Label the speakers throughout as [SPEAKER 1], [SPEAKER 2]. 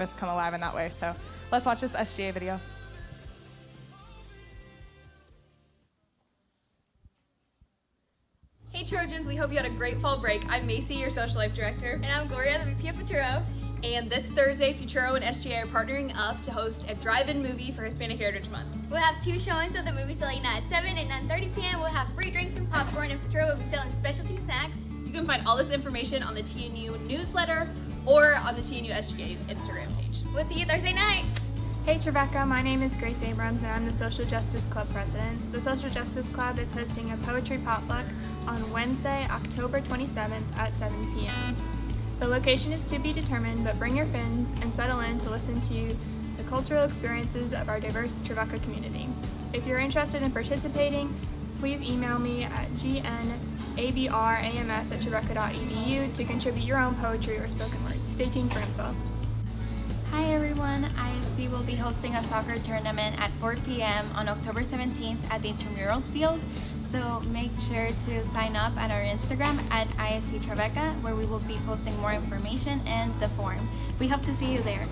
[SPEAKER 1] us come alive in that way. So let's watch this SGA video.
[SPEAKER 2] Hey Trojans, we hope you had a great fall break. I'm Macy, your social life director.
[SPEAKER 3] And I'm Gloria, the VP of Futuro.
[SPEAKER 2] And this Thursday, Futuro and SGA are partnering up to host a drive-in movie for Hispanic Heritage Month.
[SPEAKER 3] We'll have 2 showings of the movie starting at 7 and 9:30 p.m. We'll have free drinks and popcorn, and Futuro will be selling specialty snacks.
[SPEAKER 2] You can find all this information on the TNU newsletter or on the TNU SGA Instagram page.
[SPEAKER 3] We'll see you Thursday night.
[SPEAKER 4] Hey Trevecca, my name is Grace Abrams and I'm the Social Justice Club president. The Social Justice Club is hosting a poetry potluck on Wednesday, October 27th at 7 p.m. The location is to be determined, but bring your friends and settle in to listen to the cultural experiences of our diverse Trevecca community. If you're interested in participating, please email me at gnabrams@trevecca.edu to contribute your own poetry or spoken word. Stay tuned for info.
[SPEAKER 5] Hi everyone, ISC will be hosting a soccer tournament at 4 p.m. on October 17th at the Intramurals field, so make sure to sign up at our Instagram at ISC Trevecca, where we will be posting more information and the form. We hope to see you there.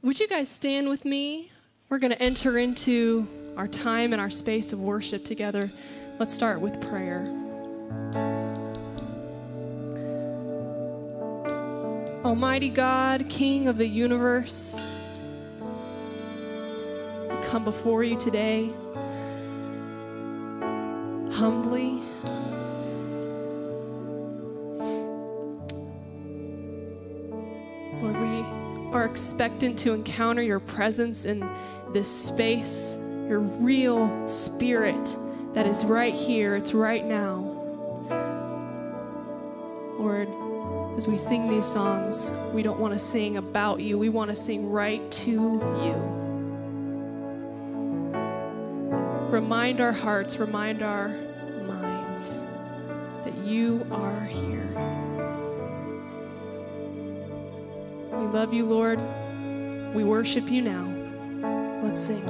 [SPEAKER 6] Would you guys stand with me? We're going to enter into our time and our space of worship together. Let's start with prayer. Almighty God, King of the universe, we come before you today humbly. Lord, we are expectant to encounter your presence in this space, your real spirit that is right here, it's right now. Lord, as we sing these songs, we don't want to sing about you, we want to sing right to you. Remind our hearts, remind our minds that you are here. We love you, Lord. We worship you now. Let's sing.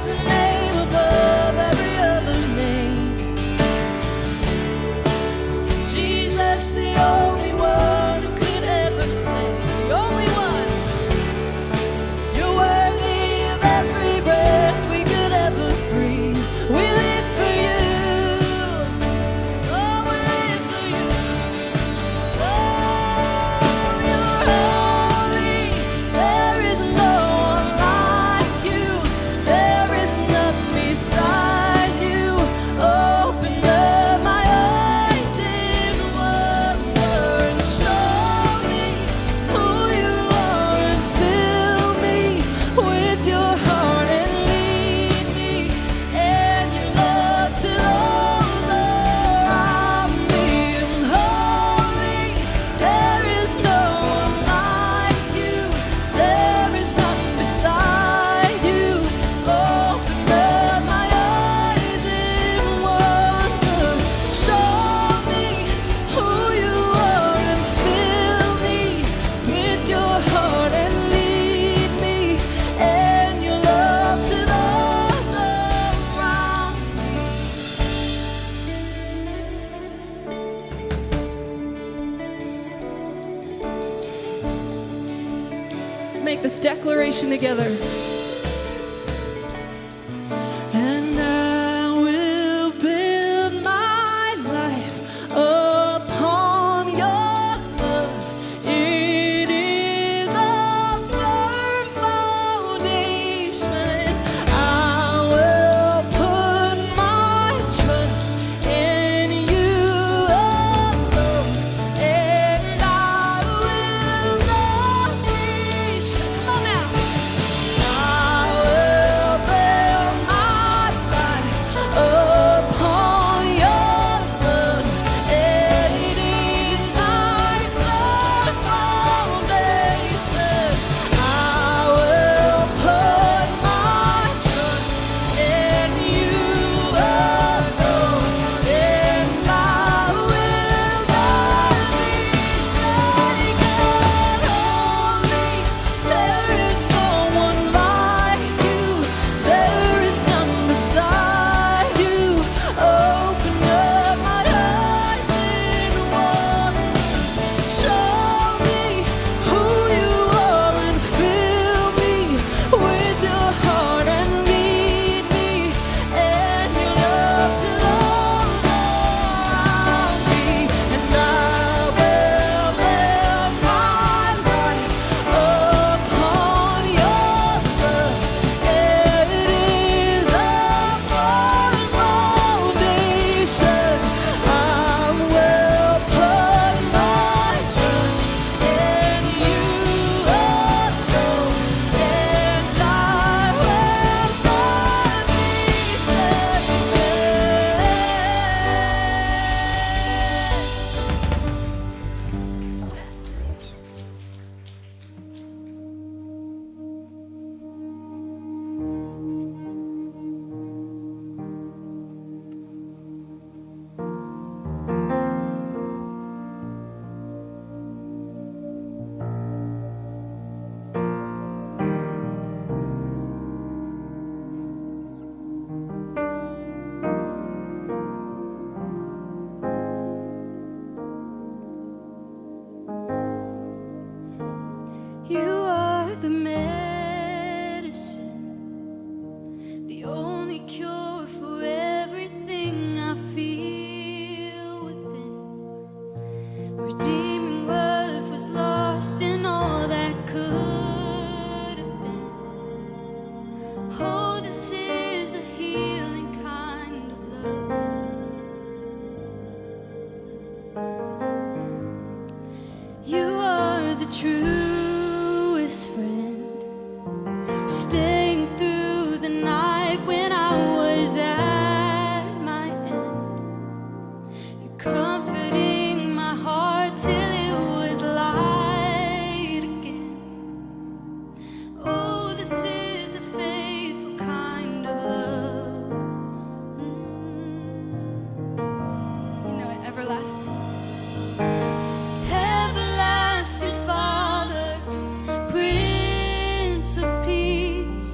[SPEAKER 7] the name above every other name. Jesus, the only one who could ever save. The only one. You're worthy of every breath we could ever breathe. We live for you. Oh, we live for you. Oh, you're holy. There is no one like you. There is none beside you. Open up my eyes in wonder and show me who you are and fill me with your heart and lead me and your love to those around me. And holy, there is no one like you. There is none beside you. Open up my eyes in wonder. Show me who you are and fill me with your heart and lead me and your love to those around me.
[SPEAKER 6] Let's make this declaration together.
[SPEAKER 7] And I will build my life upon your love. It is a firm foundation. I will put my trust in you alone, and I will not be shaken. Come on now. I will build my life upon your love. It is thy firm foundation. I will put my trust in you alone, and I will not be shaken. Holy, there is no one like you. There is none beside you. Open up my eyes in wonder. Show me who you are and fill me with your heart and lead me and your love to those around me. And I will build my life upon your love. It is a firm foundation. I will put my trust in you alone, and I will not be You are the medicine, the only cure for everything I feel within. Redeeming what was lost and all that could have been. Oh, this is a healing kind of love. You are the truest friend, staying through the night when I was at my end. You're comforting my heart till it was light again. Oh, this is a faithful kind of love. You know it, everlasting. Everlasting Father, Prince of Peace,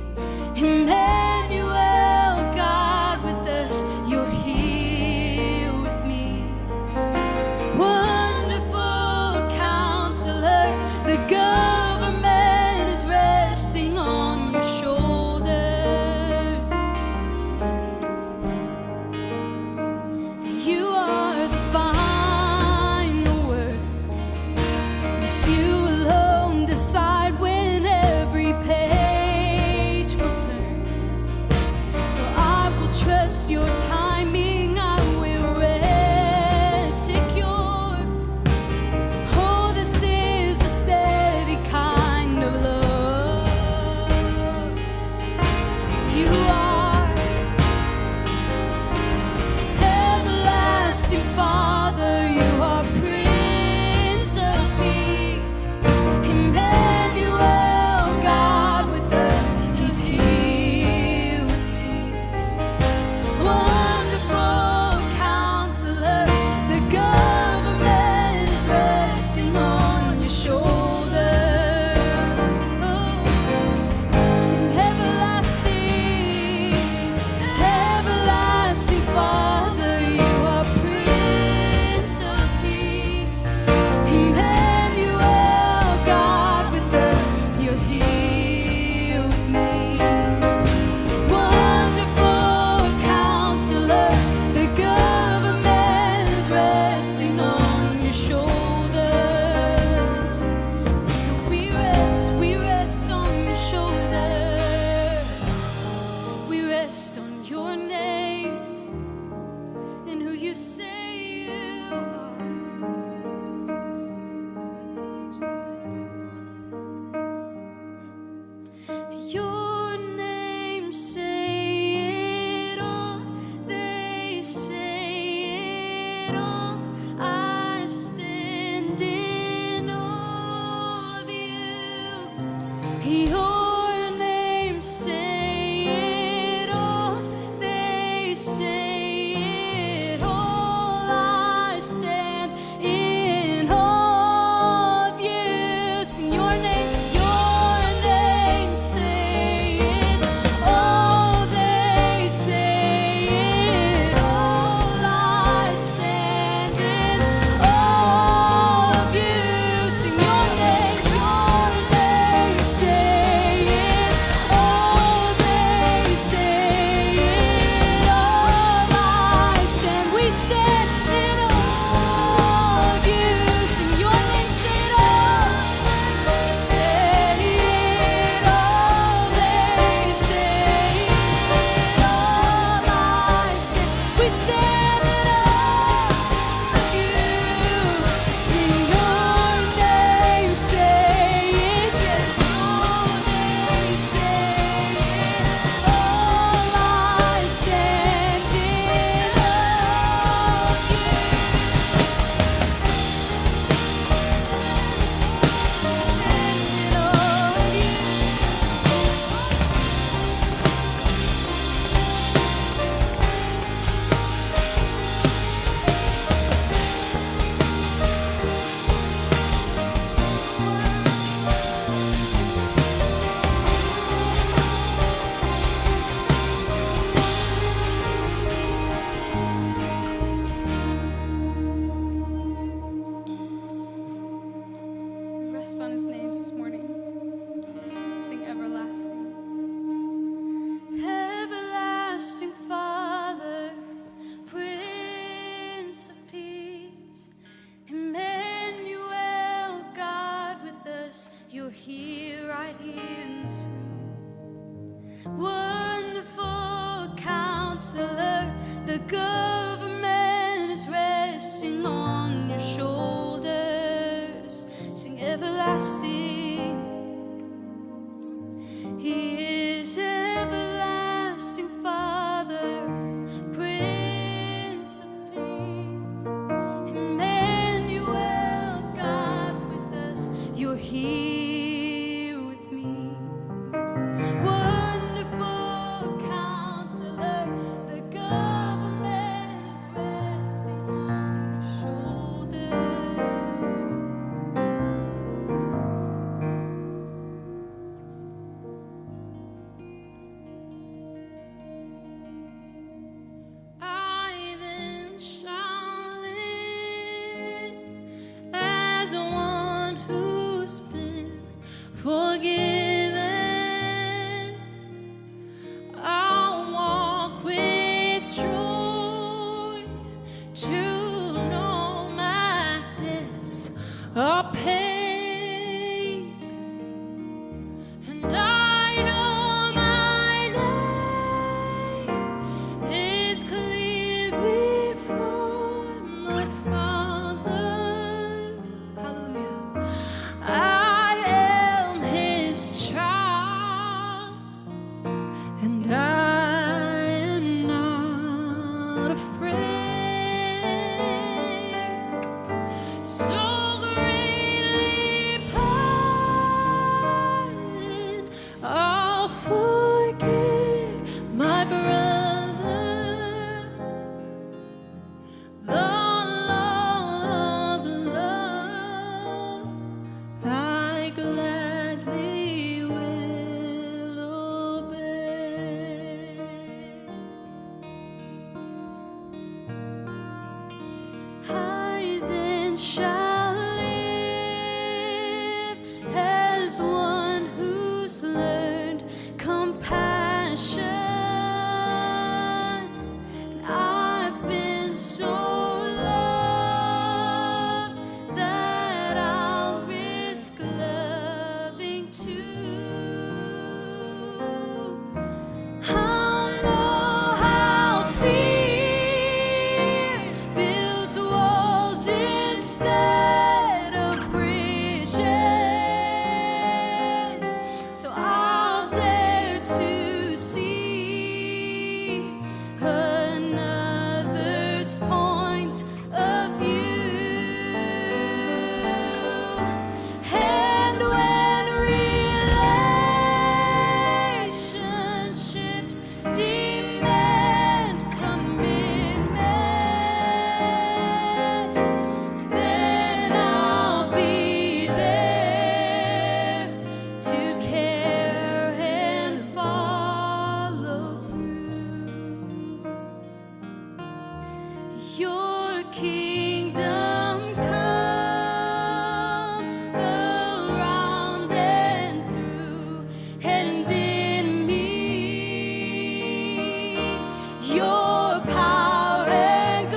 [SPEAKER 7] Wonderful Counselor, the government is resting on your shoulders. Sing everlasting. He is everlasting Father, Prince of Peace, Emmanuel, God with us. You're here with me. Wonderful Counselor, the government is resting on your shoulders. I then shall live as one who's been forgiven. I'll walk with joy to know my debts are paid, and I know my name is clear before my Father. Hallelujah. I am His child, and I am not afraid. So greatly pardoned, I'll forgive my brother. The love I gladly will obey. I then shall live as one who's learned compassion. And I've been so loved that I'll risk loving too. I'll know how fear builds walls instead of bridges. So I'll dare to see another's point of view. And when relationships demand commitment, then I'll be there to care and follow through. Your kingdom come around and through and in me. Your power and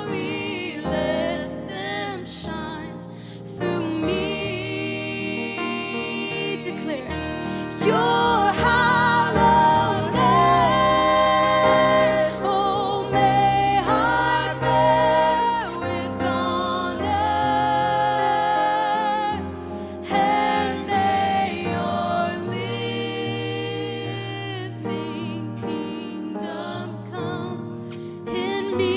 [SPEAKER 7] glory, let them shine through me. Declare your hallowed name. Oh, may I bear with honor, and may your living kingdom come in me.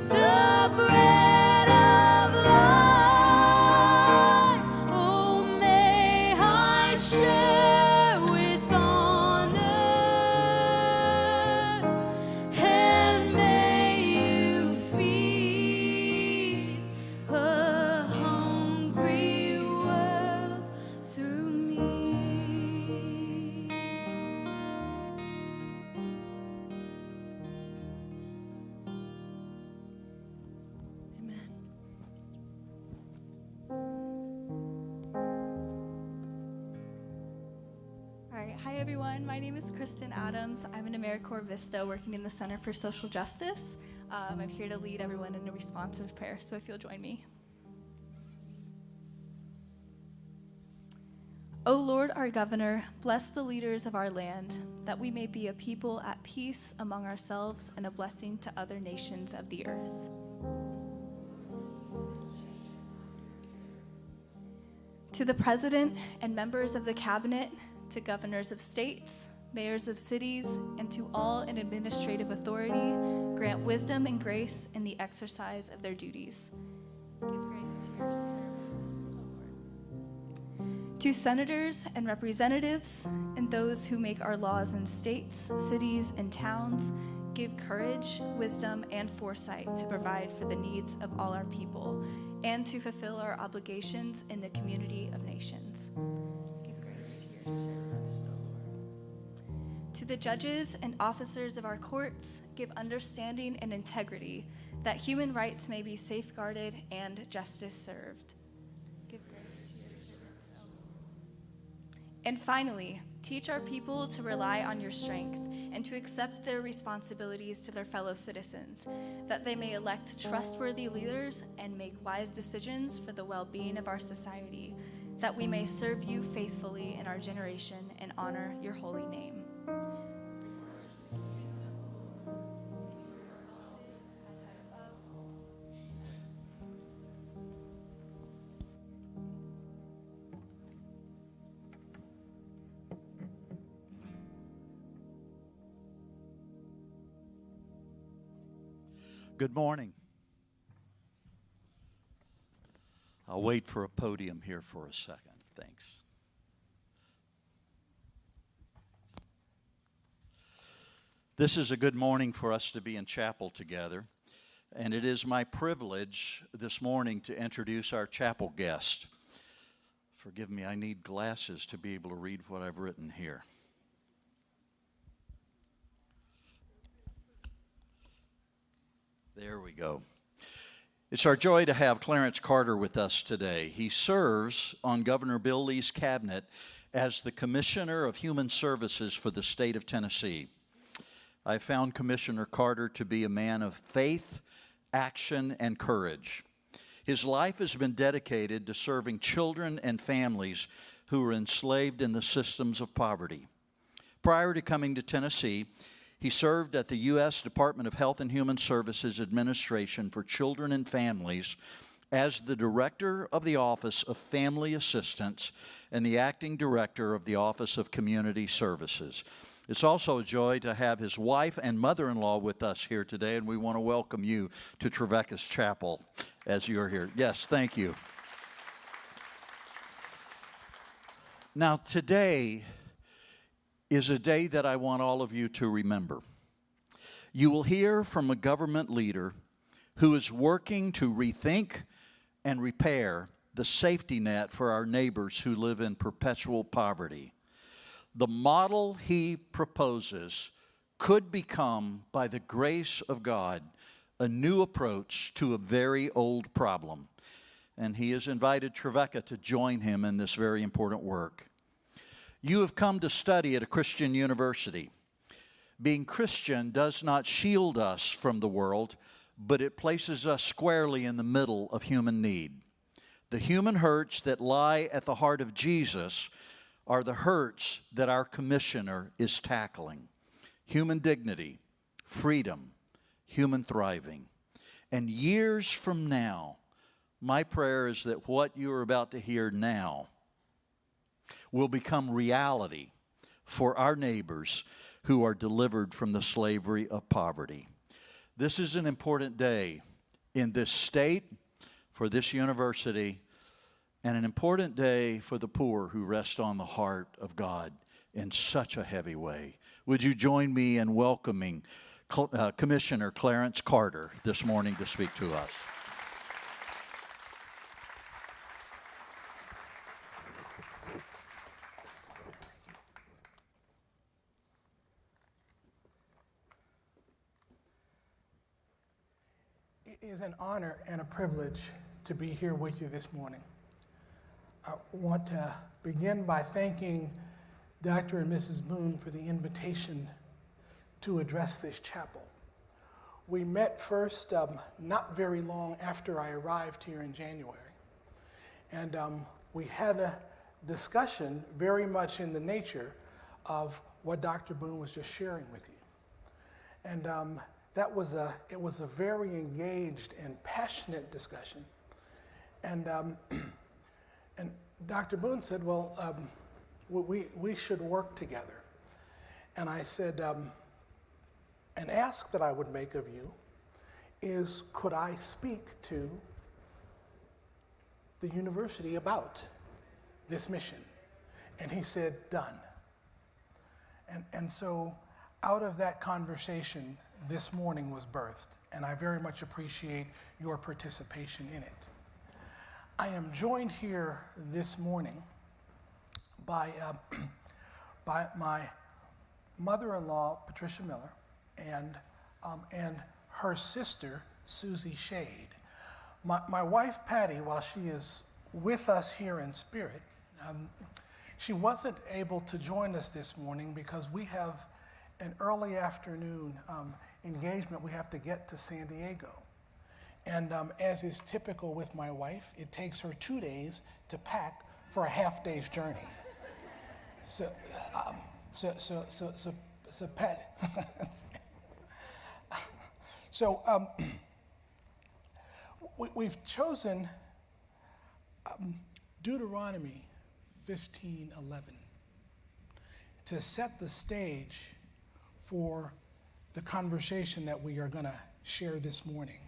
[SPEAKER 7] The bread of life, oh, may I share with honor, and may you feed a hungry world through me.
[SPEAKER 6] Amen.
[SPEAKER 8] All right, hi everyone. My name is Kristen Adams. I'm an AmeriCorps Vista working in the Center for Social Justice. I'm here to lead everyone in a responsive prayer, so if you'll join me. O Lord, our governor, bless the leaders of our land, that we may be a people at peace among ourselves and a blessing to other nations of the earth. To the President and members of the Cabinet, to governors of states, mayors of cities, and to all in administrative authority, grant wisdom and grace in the exercise of their duties. Give grace to your servants, O Lord. To senators and representatives and those who make our laws in states, cities, and towns, give courage, wisdom, and foresight to provide for the needs of all our people and to fulfill our obligations in the community of nations. Give grace to your servants, O Lord. To the judges and officers of our courts, give understanding and integrity, that human rights may be safeguarded and justice served. Give grace to your servants, O Lord. And finally, teach our people to rely on your strength and to accept their responsibilities to their fellow citizens, that they may elect trustworthy leaders and make wise decisions for the well-being of our society, that we may serve you faithfully in our generation and honor your holy name.
[SPEAKER 9] Good morning. I'll wait for a podium here for a second. Thanks. This is a good morning for us to be in chapel together, and it is my privilege this morning to introduce our chapel guest. Forgive me, I need glasses to be able to read what I've written here. There we go. It's our joy to have Clarence Carter with us today. He serves on Governor Bill Lee's cabinet as the Commissioner of Human Services for the state of Tennessee. I found Commissioner Carter to be a man of faith, action, and courage. His life has been dedicated to serving children and families who are enslaved in the systems of poverty. Prior to coming to Tennessee, he served at the U.S. Department of Health and Human Services Administration for Children and Families as the Director of the Office of Family Assistance and the Acting Director of the Office of Community Services. It's also a joy to have his wife and mother-in-law with us here today, and we want to welcome you to Trevecca's Chapel as you're here. Yes, thank you. Now, today is a day that I want all of you to remember. You will hear from a government leader who is working to rethink and repair the safety net for our neighbors who live in perpetual poverty. The model he proposes could become, by the grace of God, a new approach to a very old problem. And he has invited Trevecca to join him in this very important work. You have come to study at a Christian university. Being Christian does not shield us from the world, but it places us squarely in the middle of human need. The human hurts that lie at the heart of Jesus are the hurts that our commissioner is tackling. Human dignity, freedom, human thriving. And years from now, my prayer is that what you are about to hear now will become reality for our neighbors who are delivered from the slavery of poverty. This is an important day in this state, for this university, and an important day for the poor who rest on the heart of God in such a heavy way. Would you join me in welcoming Commissioner Clarence Carter this morning to speak to us?
[SPEAKER 10] It is an honor and a privilege to be here with you this morning. I want to begin by thanking Dr. and Mrs. Boone for the invitation to address this chapel. We met first not very long after I arrived here in January, and we had discussion very much in the nature of what Dr. Boone was just sharing with you. And it was a very engaged and passionate discussion. And Dr. Boone said, well, we should work together. And I said, an ask that I would make of you is, could I speak to the university about this mission? And he said, done. And so out of that conversation, this morning was birthed, and I very much appreciate your participation in it. I am joined here this morning by my mother-in-law, Patricia Miller, and her sister, Susie Shade. My wife, Patty, while she is with us here in spirit, she wasn't able to join us this morning because we have an early afternoon engagement. We have to get to San Diego. And as is typical with my wife, it takes her 2 days to pack for a half-day's journey. So Pat. So we've chosen Deuteronomy 15:11 to set the stage for the conversation that we are going to share this morning.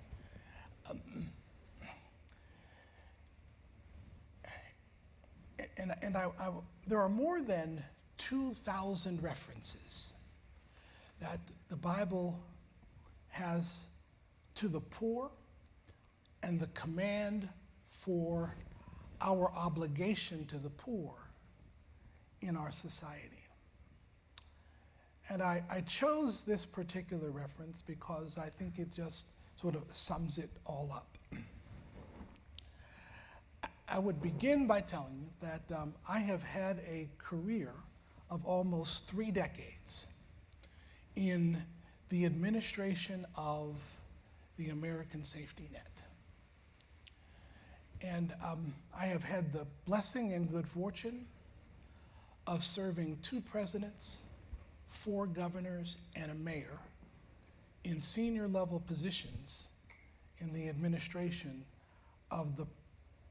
[SPEAKER 10] There are more than 2,000 references that the Bible has to the poor and the command for our obligation to the poor in our society. And I chose this particular reference because I think it just sort of sums it all up. I would begin by telling you that I have had a career of almost 3 decades in the administration of the American safety net. And I have had the blessing and good fortune of serving 2 presidents, 4 governors, and a mayor in senior level positions in the administration of the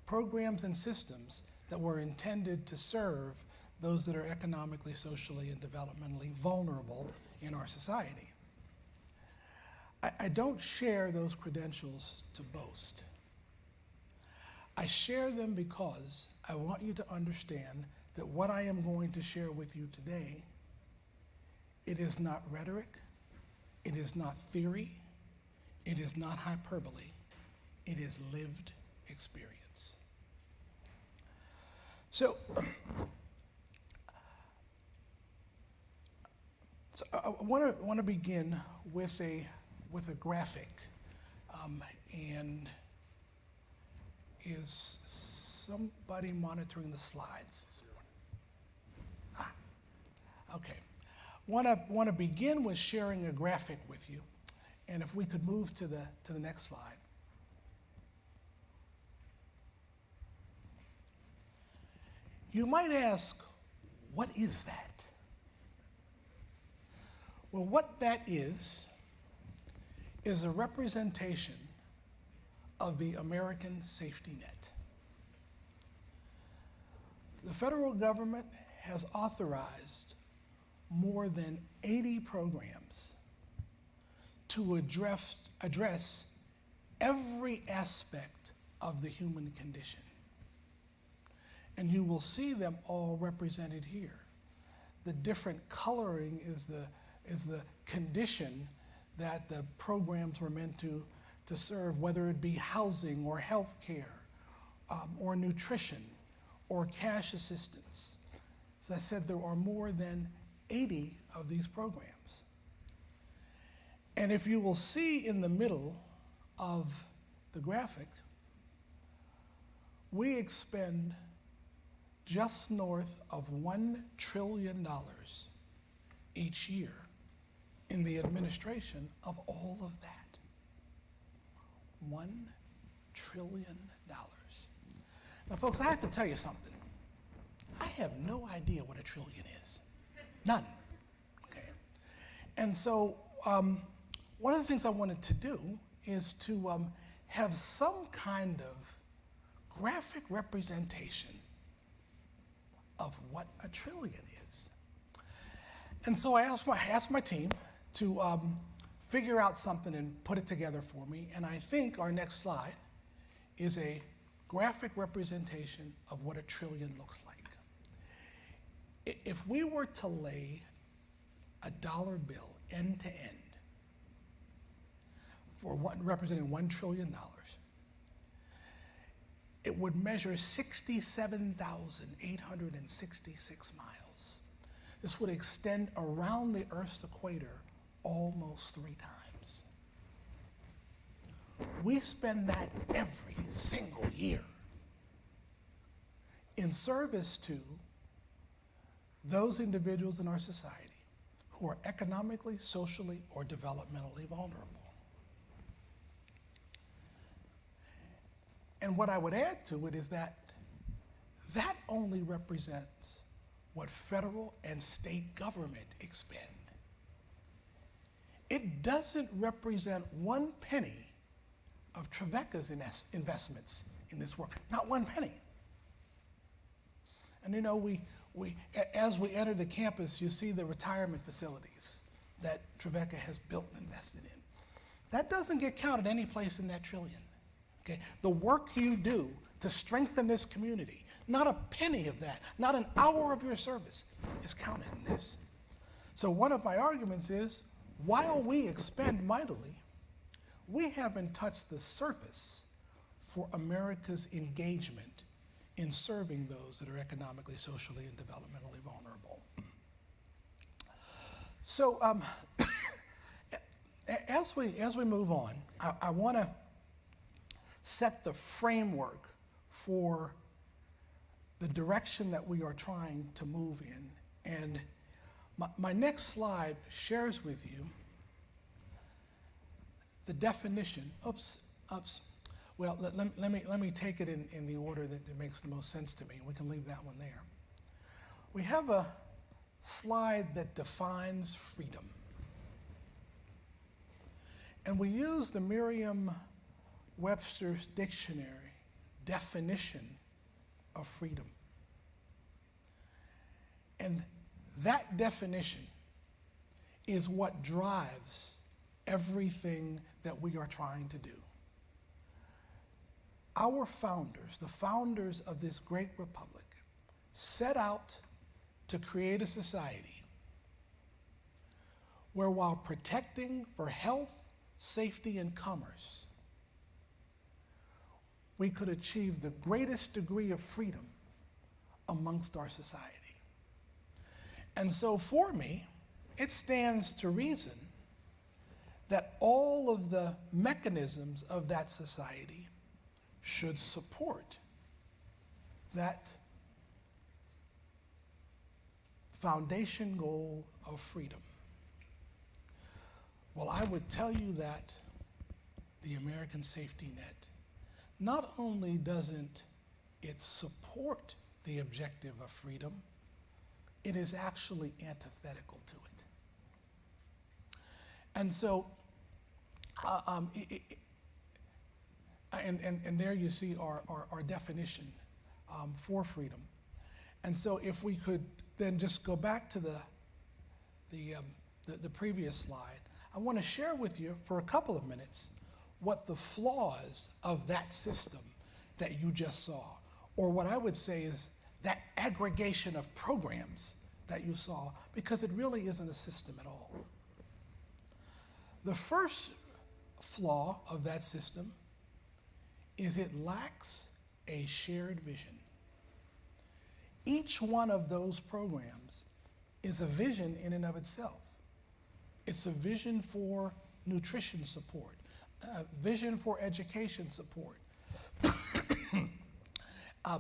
[SPEAKER 10] programs and systems that were intended to serve those that are economically, socially, and developmentally vulnerable in our society. I don't share those credentials to boast. I share them because I want you to understand that what I am going to share with you today, it is not rhetoric, it is not theory, it is not hyperbole, it is lived experience. So I want to begin with a graphic, and is somebody monitoring the slides? Okay. Want to begin with sharing a graphic with you, and if we could move to the next slide. You might ask, what is that? Well, what that is a representation of the American safety net. The federal government has authorized more than 80 programs to address every aspect of the human condition. And you will see them all represented here. The different coloring is the condition that the programs were meant to serve, whether it be housing or health care, or nutrition, or cash assistance. As I said, there are more than 80 of these programs. And if you will see in the middle of the graphic, we expend just north of $1 trillion each year in the administration of all of that. $1 trillion. Now, folks, I have to tell you something. I have no idea what a trillion is. None. Okay. And so one of the things I wanted to do is to have some kind of graphic representation of what a trillion is. And so I asked my team to figure out something and put it together for me. And I think our next slide is a graphic representation of what a trillion looks like. If we were to lay a dollar bill end to end representing $1 trillion, it would measure 67,866 miles. This would extend around the Earth's equator almost 3 times. We spend that every single year in service to those individuals in our society who are economically, socially, or developmentally vulnerable. And what I would add to it is that that only represents what federal and state government expend. It doesn't represent 1 penny of Trevecca's investments in this work, not 1 penny. And you know, as we enter the campus, you see the retirement facilities that Trevecca has built and invested in. That doesn't get counted any place in that trillion. Okay? The work you do to strengthen this community, not a penny of that, not an hour of your service is counted in this. So one of my arguments is, while we expend mightily, we haven't touched the surface for America's engagement in serving those that are economically, socially, and developmentally vulnerable. So as we move on, I want to set the framework for the direction that we are trying to move in. And my next slide shares with you the definition. Well, let me take it in the order that it makes the most sense to me. We can leave that one there. We have a slide that defines freedom. And we use the Merriam-Webster's dictionary definition of freedom. And that definition is what drives everything that we are trying to do. Our founders, the founders of this great republic, set out to create a society where, while protecting for health, safety, and commerce, we could achieve the greatest degree of freedom amongst our society. And so for me, it stands to reason that all of the mechanisms of that society should support that foundation goal of freedom. Well, I would tell you that the American safety net, not only doesn't it support the objective of freedom, it is actually antithetical to it. And so, and there you see our definition for freedom. And so if we could then just go back to the previous slide, I want to share with you for a couple of minutes what the flaws of that system that you just saw, or what I would say is that aggregation of programs that you saw, because it really isn't a system at all. The first flaw of that system is it lacks a shared vision. Each one of those programs is a vision in and of itself. It's a vision for nutrition support, a vision for education support, a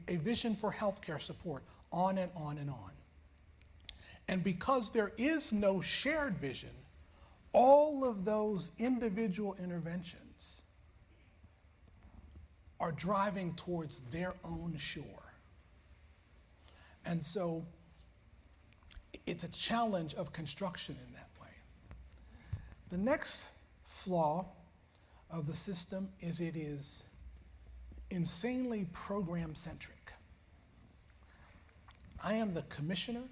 [SPEAKER 10] vision for healthcare support, on and on and on. And because there is no shared vision, all of those individual interventions are driving towards their own shore. And so it's a challenge of construction in that way. The next flaw of the system is it is insanely program-centric. I am the commissioner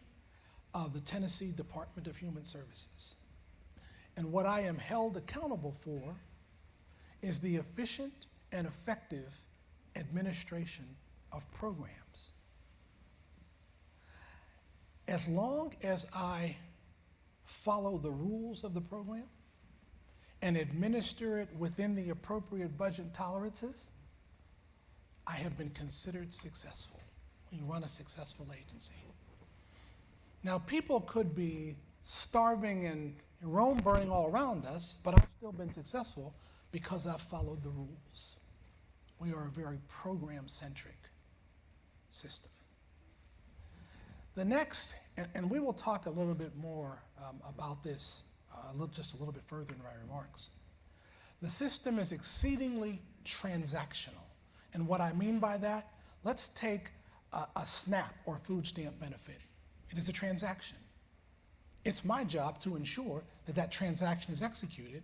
[SPEAKER 10] of the Tennessee Department of Human Services. And what I am held accountable for is the efficient and effective administration of programs. As long as I follow the rules of the program and administer it within the appropriate budget tolerances, I have been considered successful when you run a successful agency. Now, people could be starving and Rome burning all around us, but I've still been successful because I've followed the rules. We are a very program-centric system. The next, and we will talk a little bit more about this just a little bit further in my remarks. The system is exceedingly transactional. And what I mean by that, let's take a SNAP or food stamp benefit. It is a transaction. It's my job to ensure that that transaction is executed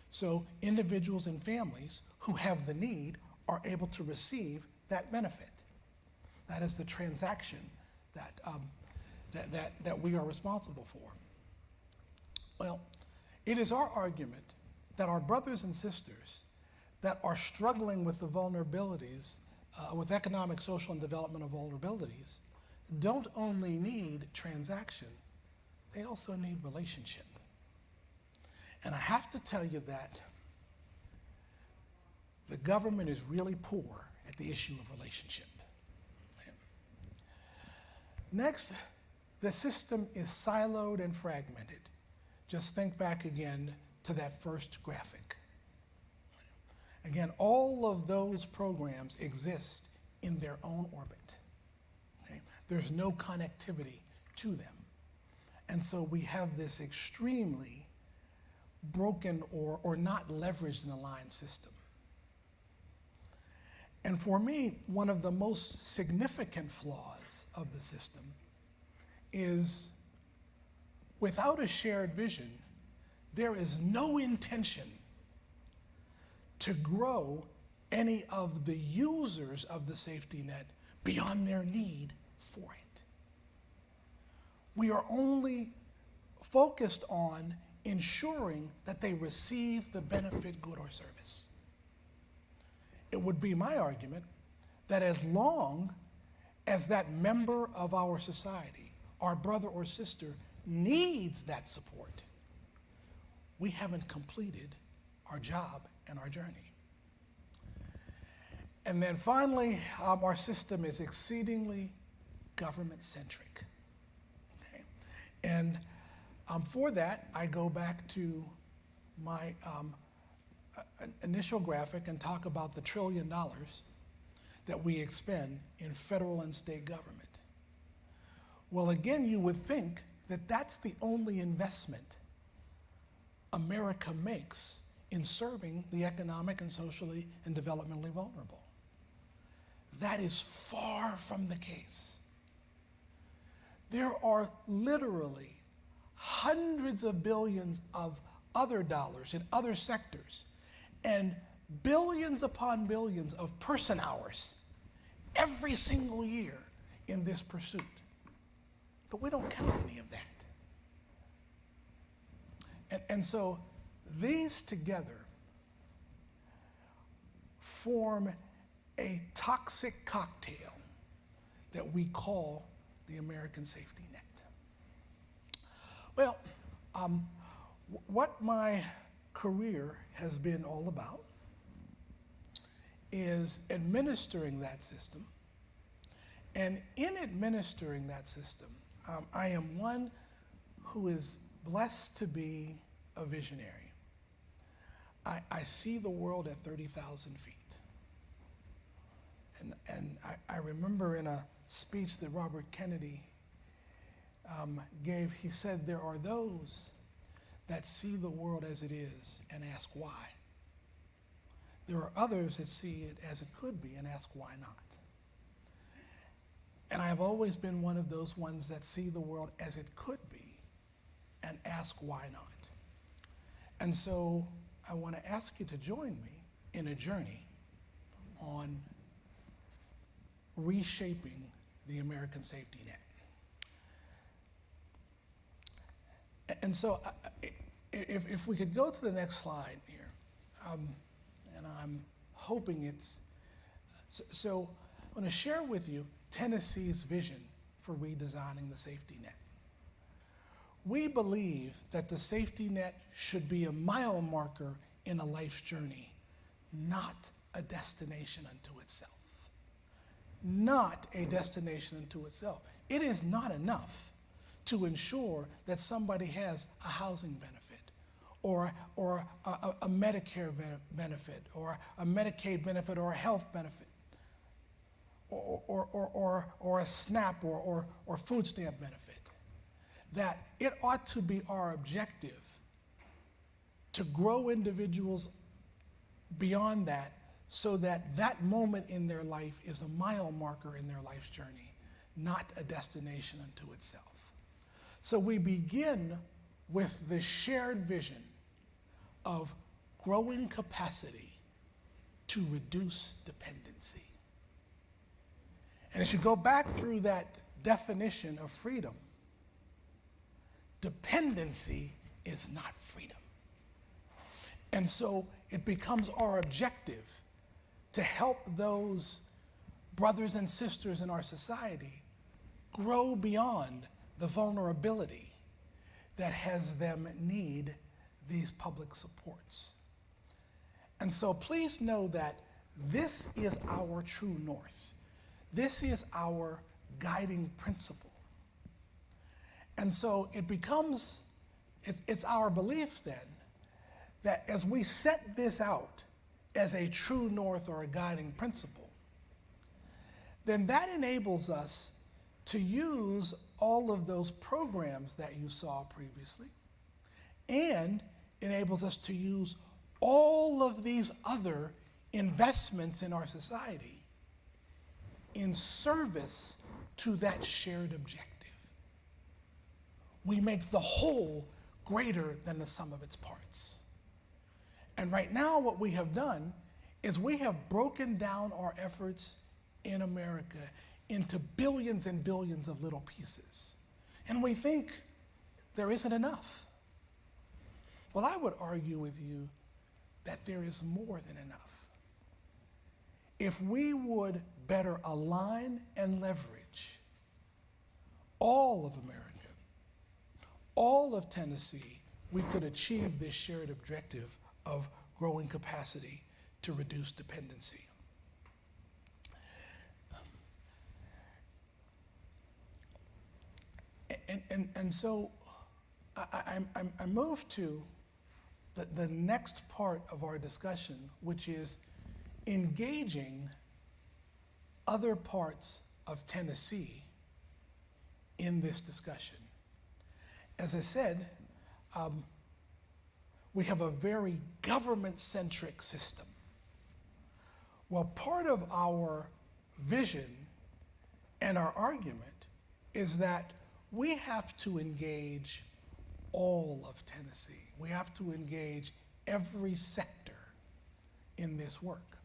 [SPEAKER 10] so individuals and families who have the need are able to receive that benefit. That is the transaction that we are responsible for. Well, it is our argument that our brothers and sisters that are struggling with the vulnerabilities, with economic, social, and developmental vulnerabilities, don't only need transaction, they also need relationship. And I have to tell you that the government is really poor at the issue of relationship. Next, the system is siloed and fragmented. Just think back again to that first graphic. Again, all of those programs exist in their own orbit. Okay? There's no connectivity to them. And so we have this extremely broken or not leveraged and aligned system. And for me, one of the most significant flaws of the system is without a shared vision, there is no intention to grow any of the users of the safety net beyond their need for it. We are only focused on ensuring that they receive the benefit, good, or service. It would be my argument that as long as that member of our society, our brother or sister, needs that support, we haven't completed our job and our journey. And then finally, our system is exceedingly government-centric. Okay? And for that, I go back to my initial graphic and talk about the $1 trillion that we expend in federal and state government. Well, again, you would think that that's the only investment America makes in serving the economic and socially and developmentally vulnerable. That is far from the case. There are literally hundreds of billions of other dollars in other sectors and billions upon billions of person hours every single year in this pursuit. But we don't count any of that. And so these together form a toxic cocktail that we call the American safety net. Well, what my career has been all about is administering that system. And in administering that system, I am one who is blessed to be a visionary. I see the world at 30,000 feet. And I remember in a speech that Robert Kennedy gave, he said, there are those that see the world as it is and ask why. There are others that see it as it could be and ask why not. And I have always been one of those ones that see the world as it could be and ask why not. And so I want to ask you to join me in a journey on reshaping the American safety net. And so if we could go to the next slide here, and I'm hoping it's, so I want to share with you Tennessee's vision for redesigning the safety net. We believe that the safety net should be a mile marker in a life's journey, not a destination unto itself. Not a destination unto itself. It is not enough to ensure that somebody has a housing benefit or a Medicare benefit or a Medicaid benefit or a health benefit or a SNAP or food stamp benefit. That it ought to be our objective to grow individuals beyond that so that that moment in their life is a mile marker in their life's journey, not a destination unto itself. So we begin with the shared vision of growing capacity to reduce dependency. And as you go back through that definition of freedom, dependency is not freedom. And so it becomes our objective to help those brothers and sisters in our society grow beyond the vulnerability that has them need these public supports. And so please know that this is our true north. This is our guiding principle. And so it becomes, it's our belief then, that as we set this out as a true north or a guiding principle, then that enables us to use all of those programs that you saw previously, and enables us to use all of these other investments in our society in service to that shared objective. We make the whole greater than the sum of its parts. And right now what we have done is we have broken down our efforts in America into billions and billions of little pieces. And we think there isn't enough. Well, I would argue with you that there is more than enough. If we would better align and leverage all of America, all of Tennessee, we could achieve this shared objective of growing capacity to reduce dependency. And so I move to the next part of our discussion, which is engaging other parts of Tennessee in this discussion. As I said, we have a very government-centric system. Well, part of our vision and our argument is that we have to engage all of Tennessee. We have to engage every sector in this work.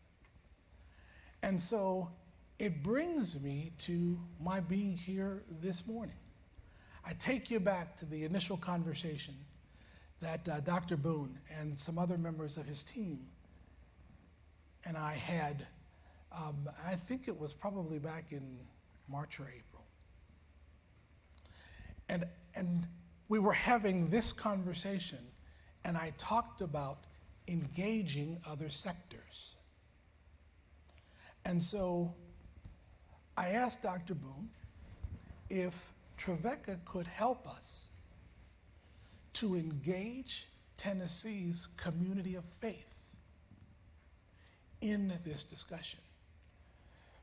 [SPEAKER 10] And so it brings me to my being here this morning. I take you back to the initial conversation that Dr. Boone and some other members of his team and I had, I think it was probably back in March or April. And we were having this conversation, and I talked about engaging other sectors. And so I asked Dr. Boone if Trevecca could help us to engage Tennessee's community of faith in this discussion.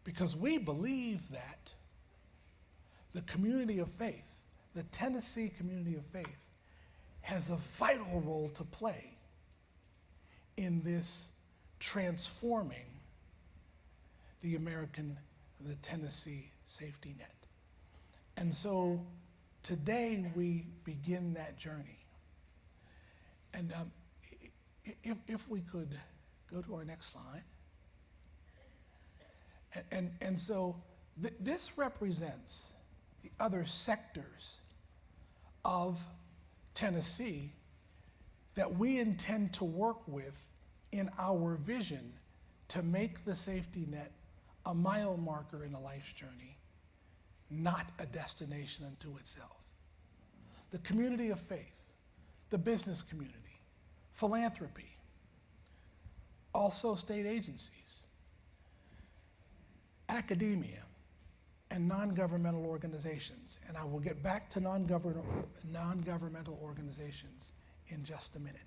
[SPEAKER 10] Because we believe that the community of faith, the Tennessee community of faith, has a vital role to play in this transforming the Tennessee safety net. And so today we begin that journey. And if we could go to our next slide. And so this represents the other sectors of Tennessee that we intend to work with in our vision to make the safety net a mile marker in a life's journey, not a destination unto itself. The community of faith, the business community, philanthropy, also state agencies, academia, and non-governmental organizations. And I will get back to non-governmental organizations in just a minute.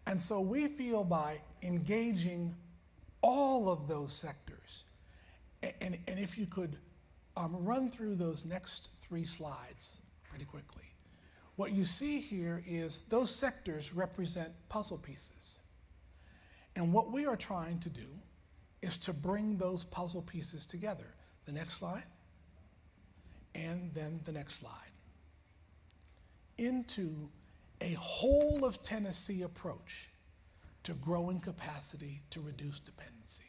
[SPEAKER 10] And so we feel by engaging all of those sectors, and if you could run through those next 3 slides pretty quickly. What you see here is those sectors represent puzzle pieces. And what we are trying to do is to bring those puzzle pieces together. The next slide, and then the next slide, into a whole of Tennessee approach to growing capacity to reduce dependency.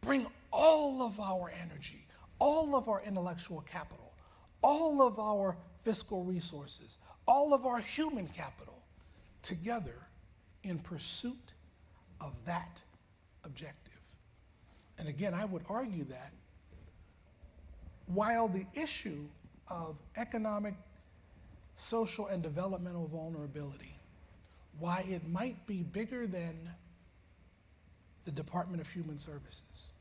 [SPEAKER 10] Bring all of our energy, all of our intellectual capital, all of our fiscal resources, all of our human capital together in pursuit of that objective. And again, I would argue that while the issue of economic, social, and developmental vulnerability, why it might be bigger than the Department of Human Services,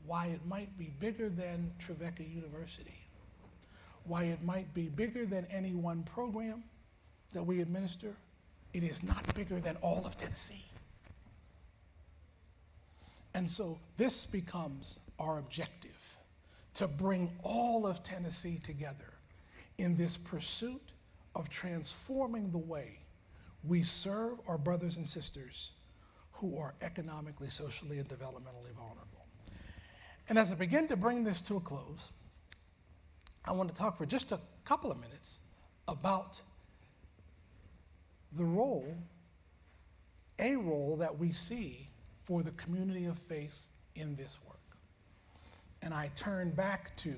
[SPEAKER 10] why it might be bigger than Trevecca University, why it might be bigger than any one program that we administer, it is not bigger than all of Tennessee. And so this becomes our objective, to bring all of Tennessee together in this pursuit of transforming the way we serve our brothers and sisters who are economically, socially, and developmentally vulnerable. And as I begin to bring this to a close, I want to talk for just a couple of minutes about the role, a role that we see for the community of faith in this work. And I turn back to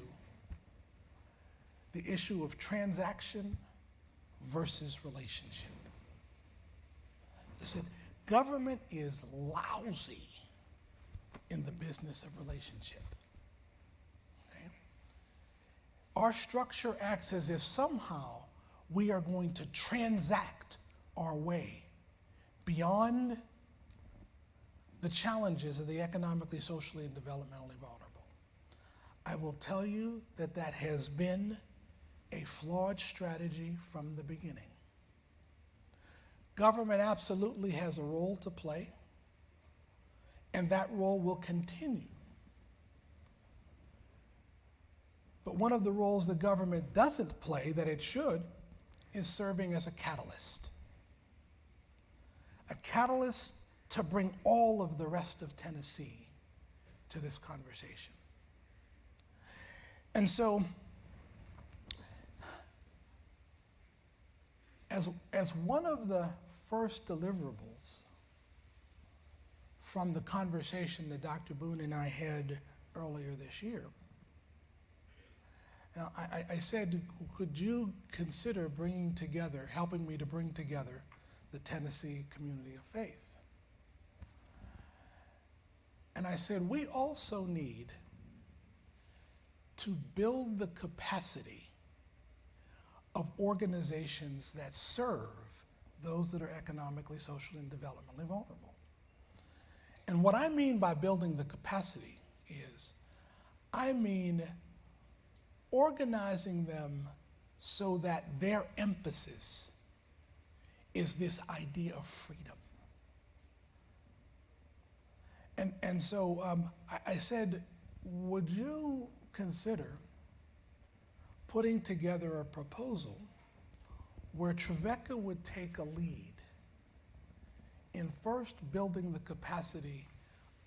[SPEAKER 10] the issue of transaction versus relationship. Listen, government is lousy in the business of relationship. Okay? Our structure acts as if somehow we are going to transact our way beyond the challenges of the economically, socially, and developmentally vulnerable. I will tell you that that has been a flawed strategy from the beginning. Government absolutely has a role to play, and that role will continue. But one of the roles the government doesn't play that it should is serving as a catalyst. A catalyst to bring all of the rest of Tennessee to this conversation. And so, as one of the first deliverables from the conversation that Dr. Boone and I had earlier this year, now I said, could you consider helping me to bring together the Tennessee community of faith? And I said, we also need to build the capacity of organizations that serve those that are economically, socially, and developmentally vulnerable. And what I mean by building the capacity is, I mean organizing them so that their emphasis is this idea of freedom. And so I said, would you consider putting together a proposal where Trevecca would take a lead in first building the capacity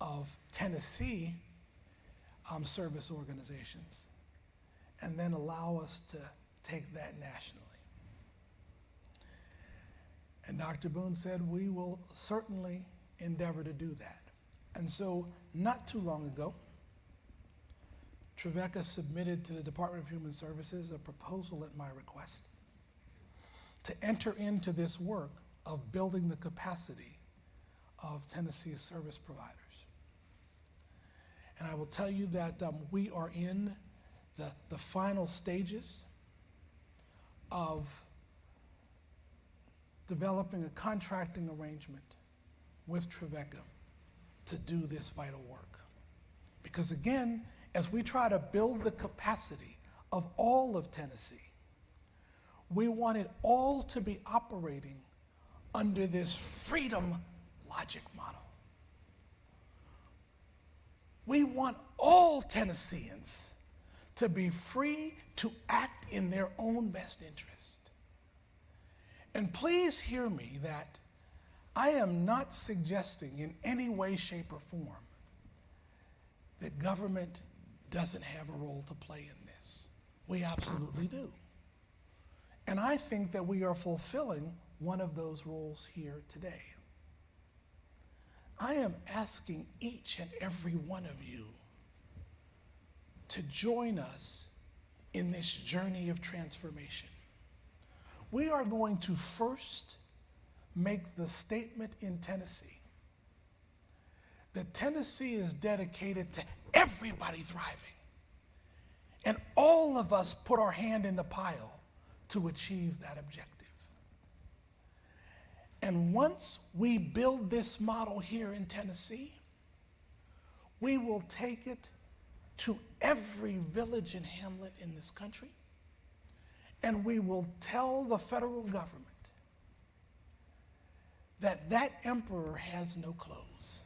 [SPEAKER 10] of Tennessee service organizations, and then allow us to take that nationally. And Dr. Boone said, we will certainly endeavor to do that. And so, not too long ago, Trevecca submitted to the Department of Human Services a proposal at my request to enter into this work of building the capacity of Tennessee's service providers. And I will tell you that we are in the final stages of developing a contracting arrangement with Trevecca to do this vital work. Because again, as we try to build the capacity of all of Tennessee, we want it all to be operating under this freedom logic model. We want all Tennesseans to be free to act in their own best interest. And please hear me that I am not suggesting in any way, shape, or form that government doesn't have a role to play in this. We absolutely do. And I think that we are fulfilling one of those roles here today. I am asking each and every one of you to join us in this journey of transformation. We are going to first make the statement in Tennessee that Tennessee is dedicated to everybody thriving, and all of us put our hand in the pile to achieve that objective. And once we build this model here in Tennessee, we will take it to every village and hamlet in this country, and we will tell the federal government that that emperor has no clothes,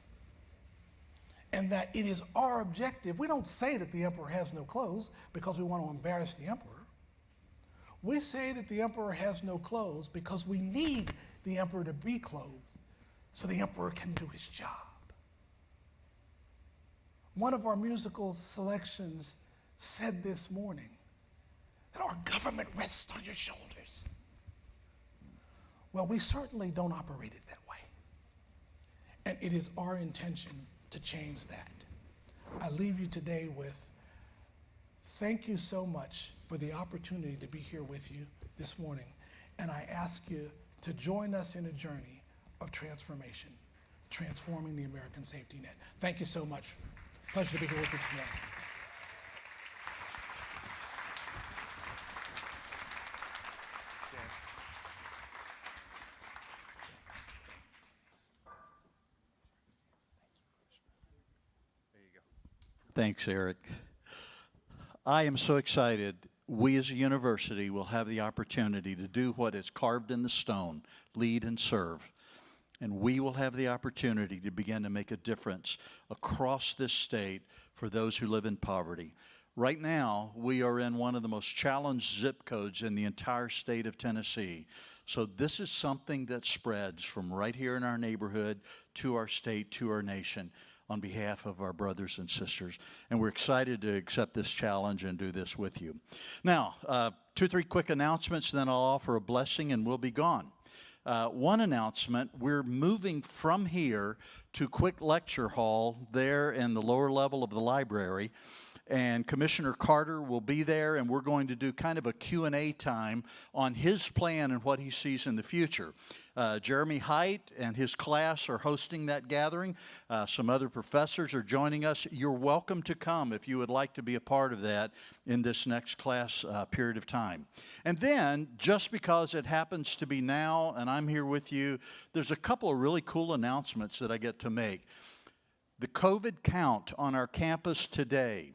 [SPEAKER 10] and that it is our objective. We don't say that the emperor has no clothes because we want to embarrass the emperor. We say that the emperor has no clothes because we need the emperor to be clothed so the emperor can do his job. One of our musical selections said this morning that our government rests on your shoulders. Well, we certainly don't operate it that way. And it is our intention to change that. I leave you today with thank you so much for the opportunity to be here with you this morning. And I ask you to join us in a journey of transformation, transforming the American safety net. Thank you so much. Pleasure to be here with you this morning.
[SPEAKER 9] Thanks, Eric. I am so excited. We as a university will have the opportunity to do what is carved in the stone, lead and serve. And we will have the opportunity to begin to make a difference across this state for those who live in poverty. Right now, we are in one of the most challenged zip codes in the entire state of Tennessee. So this is something that spreads from right here in our neighborhood to our state, to our nation, on behalf of our brothers and sisters. And we're excited to accept this challenge and do this with you. Now, 2 or 3 quick announcements, then I'll offer a blessing and we'll be gone. One announcement, we're moving from here to Quick Lecture Hall there in the lower level of the library. And Commissioner Carter will be there, and we're going to do kind of a Q&A time on his plan and what he sees in the future. Jeremy Height and his class are hosting that gathering. Some other professors are joining us. You're welcome to come if you would like to be a part of that in this next class period of time. And then, just because it happens to be now and I'm here with you, there's a couple of really cool announcements that I get to make. The COVID count on our campus today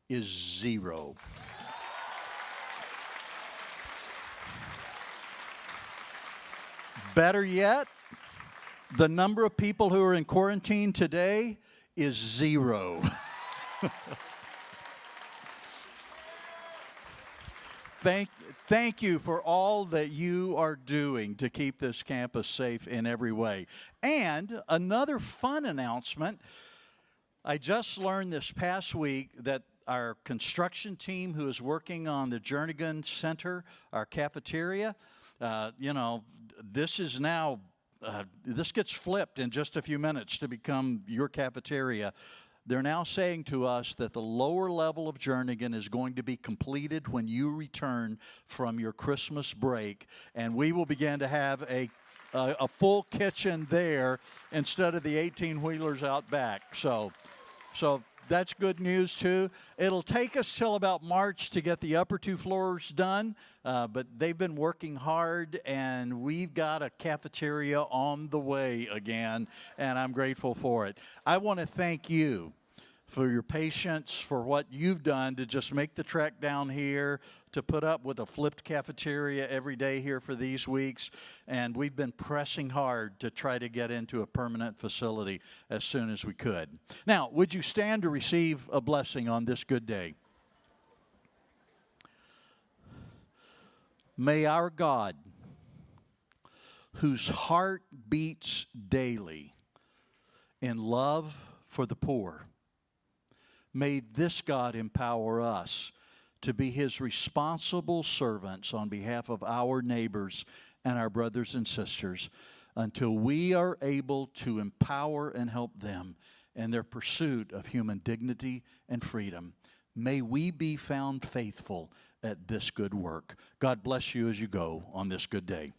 [SPEAKER 9] is 0. Better yet, the number of people who are in quarantine today is 0. Thank you for all that you are doing to keep this campus safe in every way. And another fun announcement, I just learned this past week that our construction team who is working on the Jernigan Center, our cafeteria, this is now, this gets flipped in just a few minutes to become your cafeteria. They're now saying to us that the lower level of Jernigan is going to be completed when you return from your Christmas break, and we will begin to have a full kitchen there instead of the 18-wheelers out back. So that's good news too. It'll take us till about March to get the upper 2 floors done, but they've been working hard, and we've got a cafeteria on the way again, and I'm grateful for it. I want to thank you for your patience, for what you've done to just make the trek down here, to put up with a flipped cafeteria every day here for these weeks. And we've been pressing hard to try to get into a permanent facility as soon as we could. Now, would you stand to receive a blessing on this good day? May our God, whose heart beats daily in love for the poor, may this God empower us to be His responsible servants on behalf of our neighbors and our brothers and sisters until we are able to empower and help them in their pursuit of human dignity and freedom. May we be found faithful at this good work. God bless you as you go on this good day.